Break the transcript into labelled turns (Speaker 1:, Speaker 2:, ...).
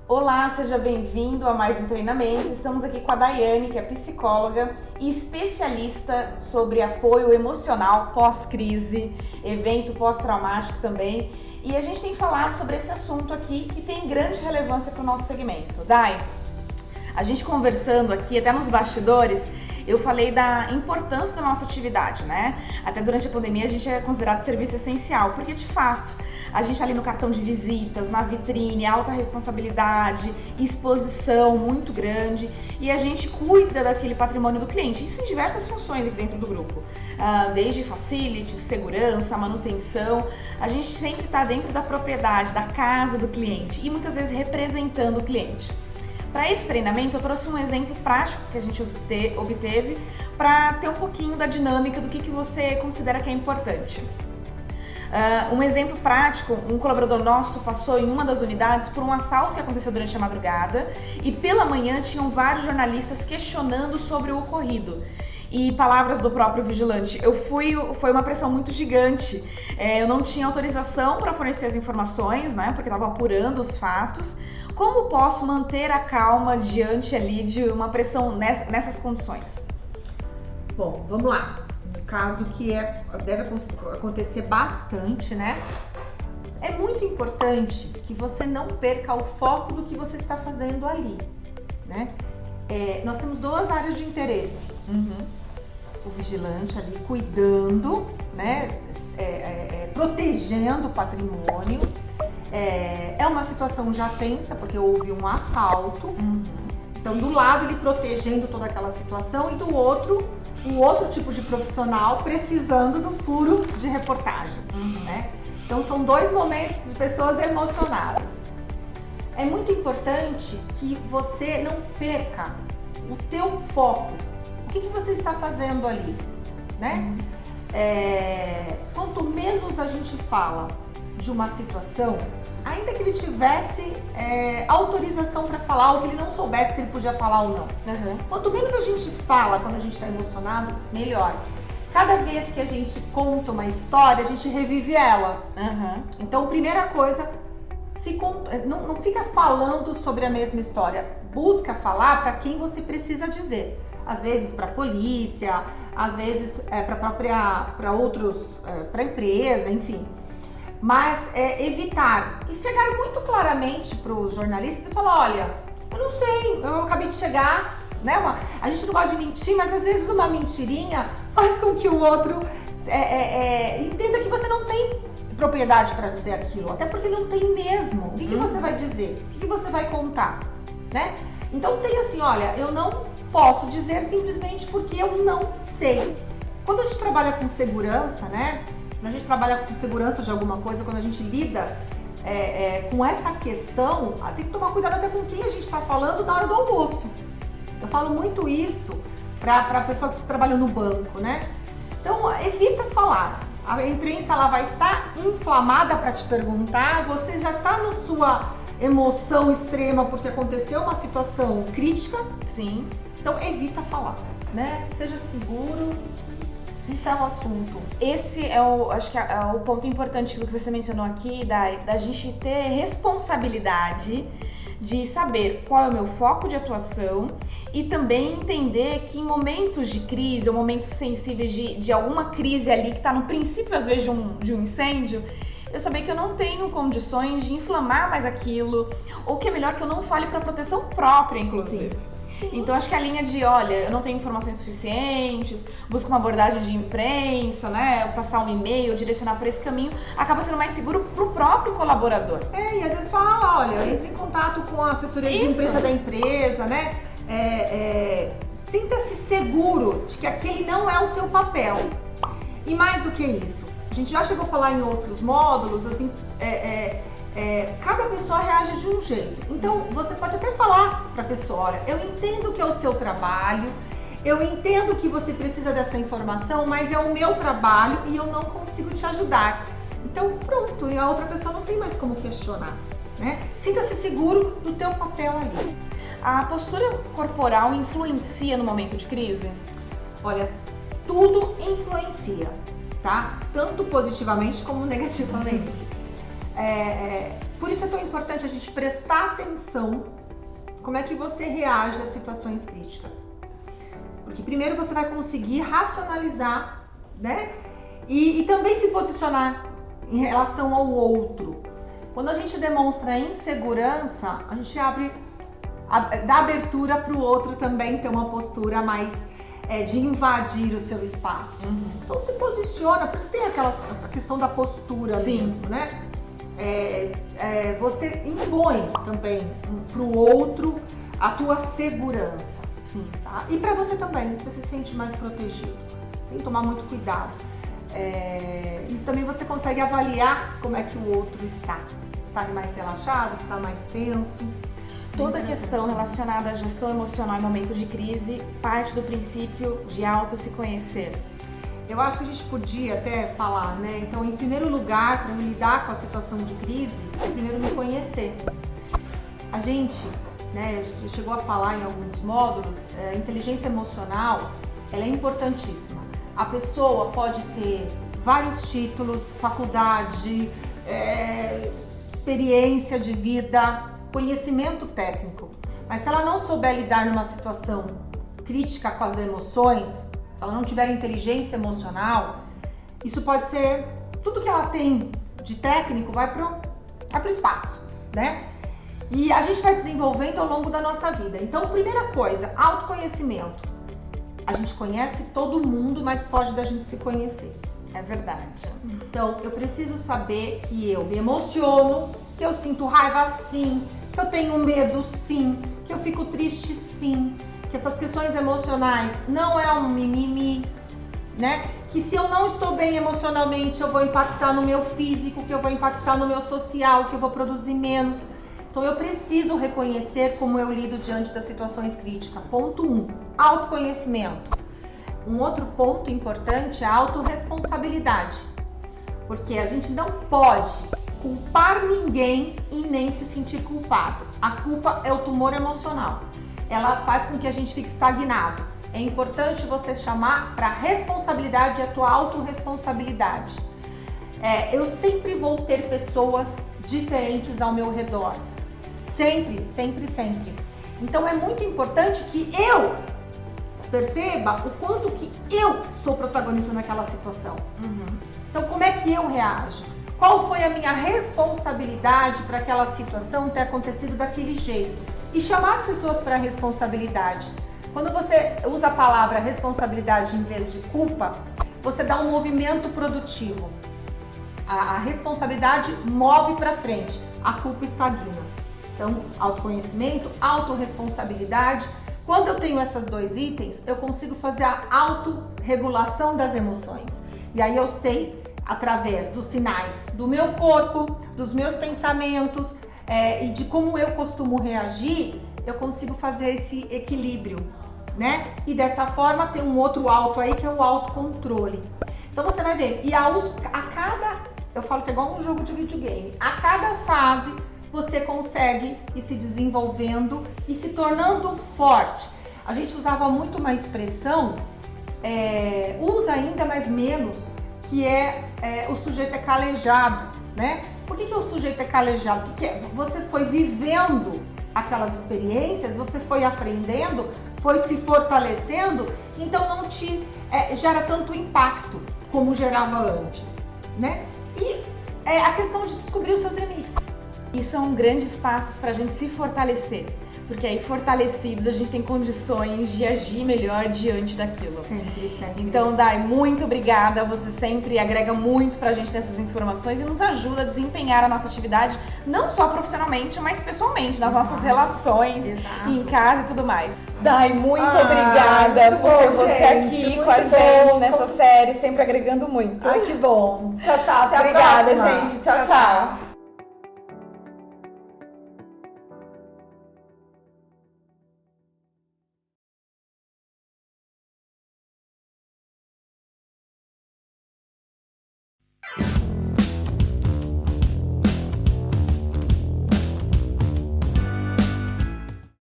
Speaker 1: Olá, seja bem-vindo a mais um treinamento. Estamos aqui com a Daiane, que é psicóloga e especialista sobre apoio emocional pós-crise, evento pós-traumático também. E a gente tem falado sobre esse assunto aqui que tem grande relevância para o nosso segmento. Dai, a gente conversando aqui, até nos bastidores, eu falei da importância da nossa atividade, né? Até durante a pandemia a gente é considerado serviço essencial, porque de fato a gente tá ali no cartão de visitas, na vitrine, alta responsabilidade, exposição muito grande e a gente cuida daquele patrimônio do cliente. Isso em diversas funções aqui dentro do grupo, desde facilities, segurança, manutenção. A gente sempre tá dentro da propriedade, da casa do cliente e muitas vezes representando o cliente. Para esse treinamento eu trouxe um exemplo prático que a gente obteve para ter um pouquinho da dinâmica do que você considera que é importante. Um exemplo prático, um colaborador nosso passou em uma das unidades por um assalto que aconteceu durante a madrugada e pela manhã tinham vários jornalistas questionando sobre o ocorrido. E palavras do próprio vigilante, foi uma pressão muito gigante, eu não tinha autorização para fornecer as informações, né, porque estava apurando os fatos. Como posso manter a calma diante ali de uma pressão nessas condições?
Speaker 2: Bom, vamos lá. No caso que deve acontecer bastante, né? É muito importante que você não perca o foco do que você está fazendo ali, né? Nós temos duas áreas de interesse. O vigilante ali cuidando, né? Protegendo o patrimônio. É uma situação já tensa, porque houve um assalto. Então, do lado ele protegendo toda aquela situação e do outro, o outro tipo de profissional precisando do furo de reportagem, né? Então, são dois momentos de pessoas emocionadas. É muito importante que você não perca o teu foco. O que você está fazendo ali, né? Quanto menos a gente fala de uma situação, ainda que ele tivesse autorização para falar ou que ele não soubesse se ele podia falar ou não. Quanto menos a gente fala quando a gente está emocionado, melhor. Cada vez que a gente conta uma história, a gente revive ela. Então, primeira coisa, não fica falando sobre a mesma história. Busca falar para quem você precisa dizer. Às vezes para a polícia, às vezes para outros, para a empresa, enfim. Mas evitar e chegar muito claramente para os jornalistas e falar, olha, eu não sei, eu acabei de chegar, né? A gente não gosta de mentir, mas às vezes uma mentirinha faz com que o outro entenda que você não tem propriedade para dizer aquilo, até porque não tem mesmo. O que você vai dizer? O que você vai contar, né? Então tem assim, olha, eu não posso dizer simplesmente porque eu não sei. Quando a gente trabalha com segurança, né? Quando a gente trabalha com segurança de alguma coisa, quando a gente lida com essa questão, tem que tomar cuidado até com quem a gente está falando na hora do almoço. Eu falo muito isso para a pessoa que trabalha no banco, né? Então, evita falar. A imprensa ela vai estar inflamada para te perguntar, você já está na sua emoção extrema porque aconteceu uma situação crítica.
Speaker 1: Sim.
Speaker 2: Então, evita falar, né? Seja seguro. Isso é o assunto.
Speaker 1: Esse acho que é o ponto importante do que você mencionou aqui, da gente ter responsabilidade de saber qual é o meu foco de atuação e também entender que em momentos de crise ou momentos sensíveis de alguma crise ali que está no princípio, às vezes, de um incêndio, eu saber que eu não tenho condições de inflamar mais aquilo, ou que é melhor que eu não fale para proteção própria, inclusive.
Speaker 2: Sim.
Speaker 1: Então acho que a linha de, olha, eu não tenho informações suficientes, busco uma abordagem de imprensa, né, passar um e-mail, direcionar por esse caminho, acaba sendo mais seguro pro próprio colaborador.
Speaker 2: E às vezes fala, olha, entre em contato com a assessoria de imprensa da empresa, né? Sinta-se seguro de que aquele não é o teu papel. E mais do que isso, a gente já chegou a falar em outros módulos, assim, cada pessoa reage de um jeito. Então, você pode até falar para a pessoa, olha, eu entendo que é o seu trabalho, eu entendo que você precisa dessa informação, mas é o meu trabalho e eu não consigo te ajudar. Então, pronto, e a outra pessoa não tem mais como questionar, né? Sinta-se seguro do teu papel ali.
Speaker 1: A postura corporal influencia no momento de crise?
Speaker 2: Olha, tudo influencia, tá? Tanto positivamente como negativamente. Por isso é tão importante a gente prestar atenção como é que você reage a situações críticas. Porque primeiro você vai conseguir racionalizar, né? E também se posicionar em relação ao outro. Quando a gente demonstra insegurança, a gente dá abertura para o outro também ter uma postura mais de invadir o seu espaço. Então se posiciona, por isso tem a questão da postura mesmo, né? Você impõe também para o outro a tua segurança. Tá? E para você também, você se sente mais protegido. Tem que tomar muito cuidado. E também você consegue avaliar como é que o outro está. Está mais relaxado, está mais tenso.
Speaker 1: Toda questão relacionada à gestão emocional em momento de crise parte do princípio de auto se conhecer.
Speaker 2: Eu acho que a gente podia até falar, né? Então, em primeiro lugar, para lidar com a situação de crise, é primeiro me conhecer. A gente chegou a falar em alguns módulos, a inteligência emocional, ela é importantíssima. A pessoa pode ter vários títulos, faculdade, experiência de vida, conhecimento técnico, mas se ela não souber lidar numa situação crítica com as emoções, se ela não tiver inteligência emocional, isso pode ser, tudo que ela tem de técnico vai pro espaço, né? E a gente vai desenvolvendo ao longo da nossa vida. Então, primeira coisa, autoconhecimento. A gente conhece todo mundo, mas foge da gente se conhecer.
Speaker 1: É verdade.
Speaker 2: Então, eu preciso saber que eu me emociono, que eu sinto raiva sim, que eu tenho medo sim, que eu fico triste sim, que essas questões emocionais não é um mimimi, né? Que se eu não estou bem emocionalmente, eu vou impactar no meu físico, que eu vou impactar no meu social, que eu vou produzir menos. Então eu preciso reconhecer como eu lido diante das situações críticas. Ponto 1, autoconhecimento. Um outro ponto importante é a autorresponsabilidade. Porque a gente não pode culpar ninguém e nem se sentir culpado. A culpa é o tumor emocional. Ela faz com que a gente fique estagnado. É importante você chamar para responsabilidade e a tua autorresponsabilidade. Eu sempre vou ter pessoas diferentes ao meu redor. Sempre, sempre, sempre. Então é muito importante que eu perceba o quanto que eu sou protagonista naquela situação. Então como é que eu reajo? Qual foi a minha responsabilidade para aquela situação ter acontecido daquele jeito? E chamar as pessoas para a responsabilidade. Quando você usa a palavra responsabilidade em vez de culpa, você dá um movimento produtivo. A responsabilidade move para frente, a culpa estagna. Então, autoconhecimento, autorresponsabilidade. Quando eu tenho esses dois itens, eu consigo fazer a autorregulação das emoções. E aí eu sei, através dos sinais do meu corpo, dos meus pensamentos e de como eu costumo reagir, eu consigo fazer esse equilíbrio, né? E dessa forma tem um outro auto aí que é o autocontrole. Então você vai ver, eu falo que é igual um jogo de videogame, a cada fase você consegue ir se desenvolvendo e se tornando forte. A gente usava muito uma expressão, usa ainda, mas menos, que o sujeito é calejado, né? Por que o sujeito é calejado? Porque você foi vivendo aquelas experiências, você foi aprendendo, foi se fortalecendo, então não te gera tanto impacto como gerava antes, né? E a questão de descobrir os seus limites.
Speaker 1: E são grandes passos para a gente se fortalecer, porque aí fortalecidos a gente tem condições de agir melhor diante daquilo.
Speaker 2: Sempre, sempre.
Speaker 1: Então, Dai, muito obrigada, você sempre agrega muito pra gente nessas informações e nos ajuda a desempenhar a nossa atividade, não só profissionalmente, mas pessoalmente, nas nossas relações, em casa e tudo mais. Dai, muito obrigada por ter você aqui com a gente nessa série, sempre agregando muito.
Speaker 2: Ai, que bom. Tchau, tchau, até a
Speaker 1: Obrigada,
Speaker 2: próxima.
Speaker 1: gente. Tchau, tchau.